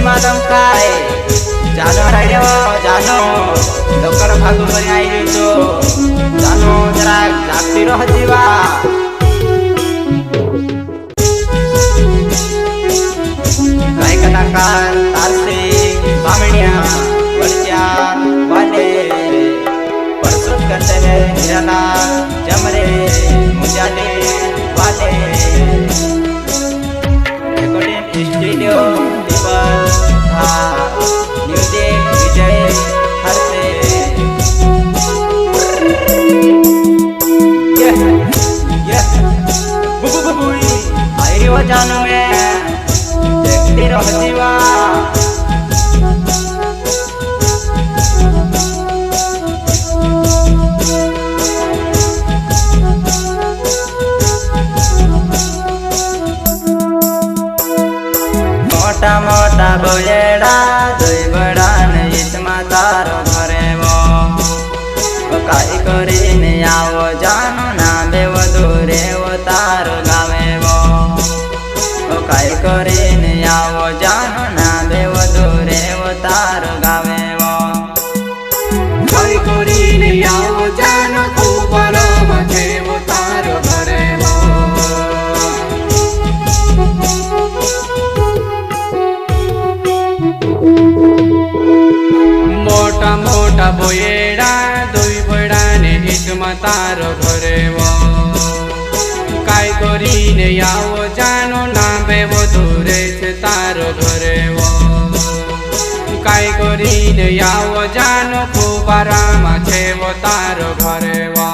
मालूम काय जानो राइड्यो जानो डॉक्टर भागु करी आई तो जानो जरा जागती रह जीवा काय कलाकार तारसे बामणिया वर्षा वाले प्रस्तुत करते हैं हिराला जमरे मुजाले वाले रिकॉर्डिंग स्टूडियो म्यूजिक विजय हरसे आई वो जानू में देखती रह जीवा मोटा मोटा बोलेड़ा दुई बड़ान इसमें तारो घरे वो काई करी ने आओ जानो ना बेवो दूरे वो तारो गावे वो काई करी ने आओ जानो ना बेवो दूरे वो तारो गावे वो काई करी ने आओ जानो खूब बड़ा मचे वो तारो घरे वो मोटा मोटा बोएड़ा दुई बड़ा ने इसमें तारो घरे वो काई करी ने आओ जानो ना बेवो दूरे से तारो घरे वो काई करी ने आओ जानो खूब आराम छे वो तारो घरे वो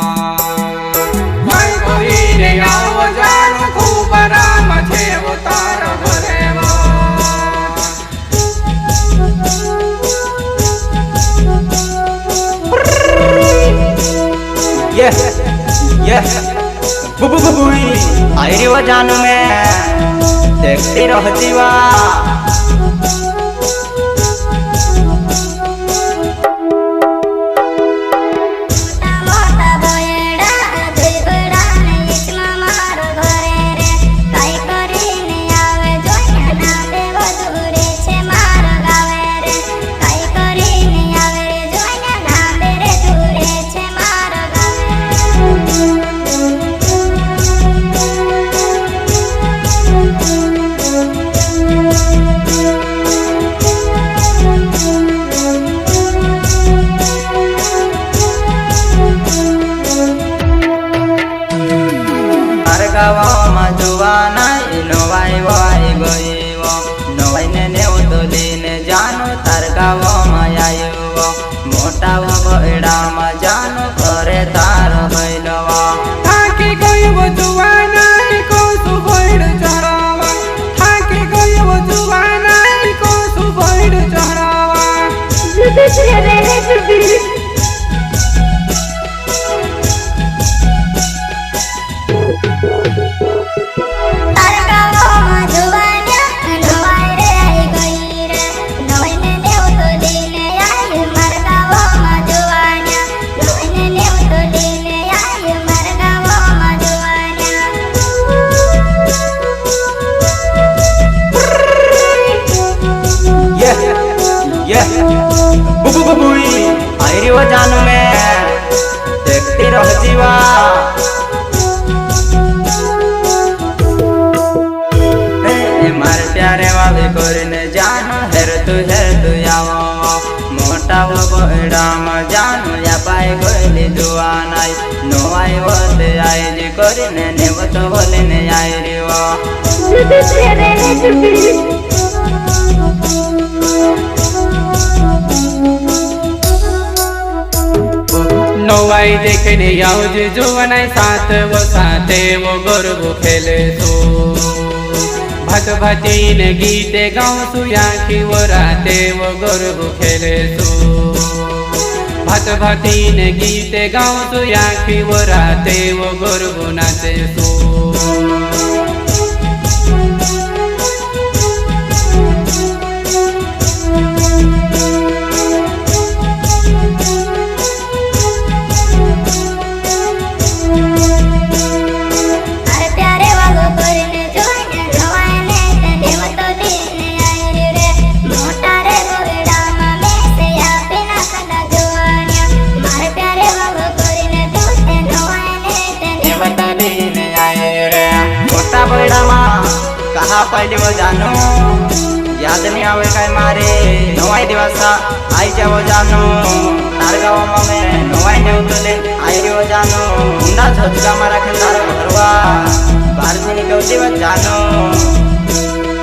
काई करी ने आओ जानो खूब आराम छे वो तारो घरे वो आई वो जानू में देखती रह जीवा नवाई वाई गई वो नवाई ने नेवतोली ने जानो तार गावो मायायो मोटा वो बड़ा मा जानो करे तार भैलवा थाके गई वो जुवाना को सुबैड़ चढ़ावा थाके गई वो जुवाना को सुबैड़ चढ़ावा आई वो जानू में देखती रह जीवा मार प्यारे वाले करने जानो हेर तू आओ मोटा वो बड़ा मा जानो या पाए गली दुआन आई नो आई वते आई जी करने ने वो तो बोले ने आई रे वो नवाई देखने आओ जे जुवनाई साथे वो गर्व खेले सो भत भतीन गीते गाँव सुया की वो राते वो गर्व खेले सो भत भतीन गीते गाँव सुया की वो राते वो गर्व नाचे सो पाहिली व जानो याद नहीं आवे काय मारे नवाई दिवस आई जावो जानो तार गावा में नवाई ने उतले आई रे जानो उंडा झटका मारा खंदार भरवा बारनी कौती व जानो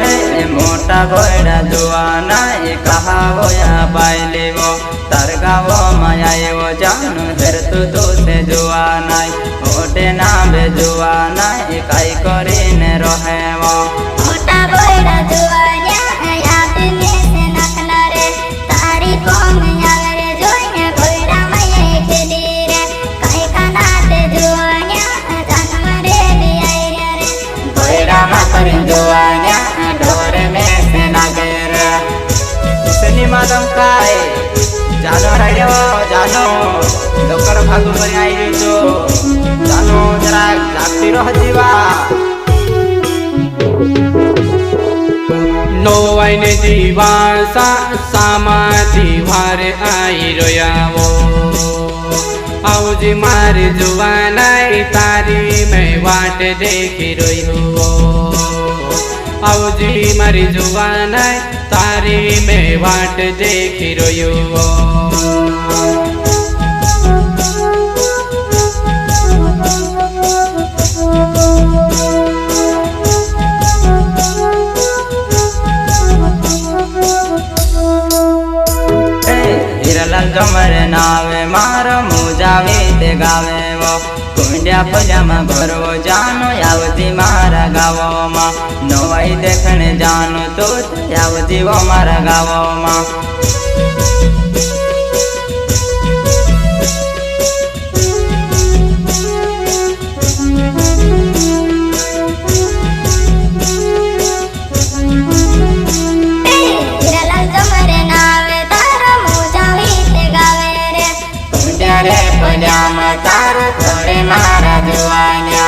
ए मोटा गोड़ा जुआना ए कहा होया पाइले वो तार गावा माया वो जानो फिर तू से जुआना ओटे ना बे जुआना ए काई करे ने रहे वो मोटा गोड़ा जुआना याद में से नखना रे तारी को मैया रे जोइने गोड़ा मैया खेली रे काई काना ते जुआना जन्म रे दिया रे गोड़ा मा करे जुआना डोरे में से ना रे सनी मादम काय जानो राइडो जानो लोकर भागु पर आई रे तो जानो जरा लागती रह जीवा नो आईने जीवासा सामा दीवार आई रोयावो आउजी मारी जुवानाई तारी में वाट देखी रोयो आउजी मारी जुवानाई तारी में वाट देखी रोयो जमर नावे मार मुजावे ते गावे वो कुंडिया फजा में भरवो जानो यावती मारा गावो मा नवाई देखने जानो तो यावती वो मारा गावो मा रे पजामा तार थोड़े मारा जुआनिया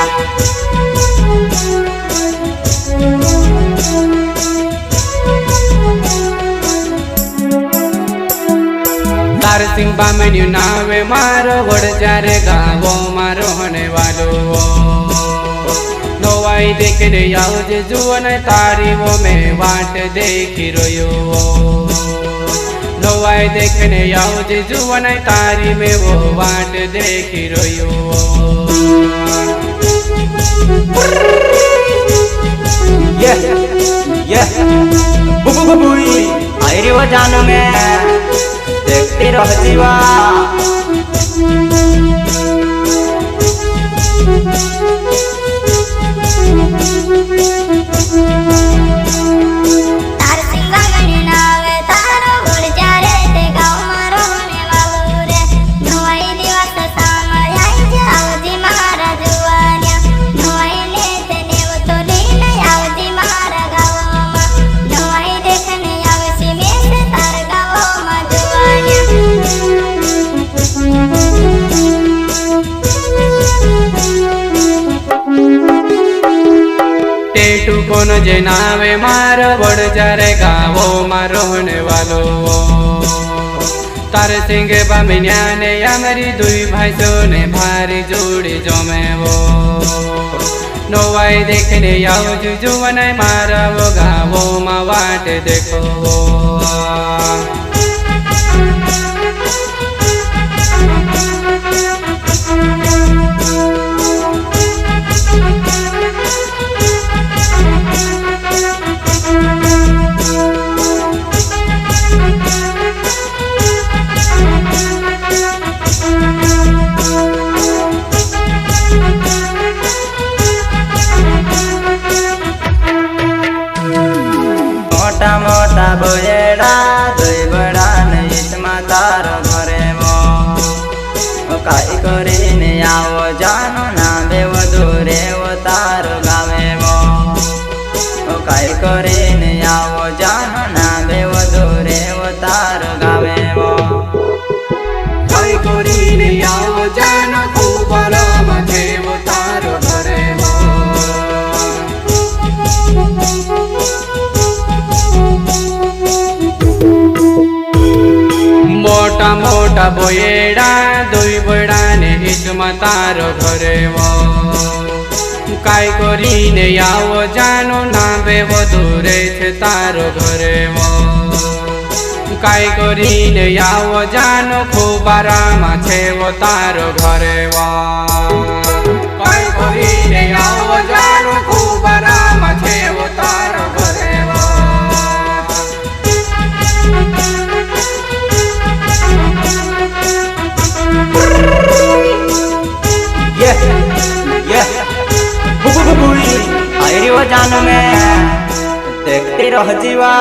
तार सिंह बामन्यू नावे मारो वड़ जारे गावो मारो होने वालो नवाई देखने याद जुवन तारी वो में वाट देखी रोयो नवाई देखने याद जुवन तारी में वो वाट देखी रोयो ये बुबुबुई आई रे वो जानो में देखती रह जीवा टेटू कोनो जे नावे मार वड़ जारे गावो मारो होने वालो तार सिंह बामिन्या ने यामरी दुई भाईसो ने भारी जोड़ी जमे वो नवाई देखने याओ जुवन मारा वो गावो मा वाट देखो मोटा बोएड़ा दुई बड़ा इसमा तार घरे वो काई करे ने आओ जानो ना बे वो दूरे वो तार गावे वो काई करे ने आओ जानो ना बे वो दूरे वो तार गावे वो काई करे ने आओ जानो खूब राम थे वो तार घरे मोटा मोटा बोएड़ा दुई बड़ा ने इसमा तार घरे वो કાંઈ કરીને આવો જાનો ના બેવો દૂરે છે તારો ઘરે કાંઈ કરીને આવો જાનો ખૂબ આરામાં છે વો તારો ઘરે કાંઈ કરીને આવો જાનો ખૂબ આરામાં છે વો તારો ઘરે आई रियो जानो में देखती रह जीवा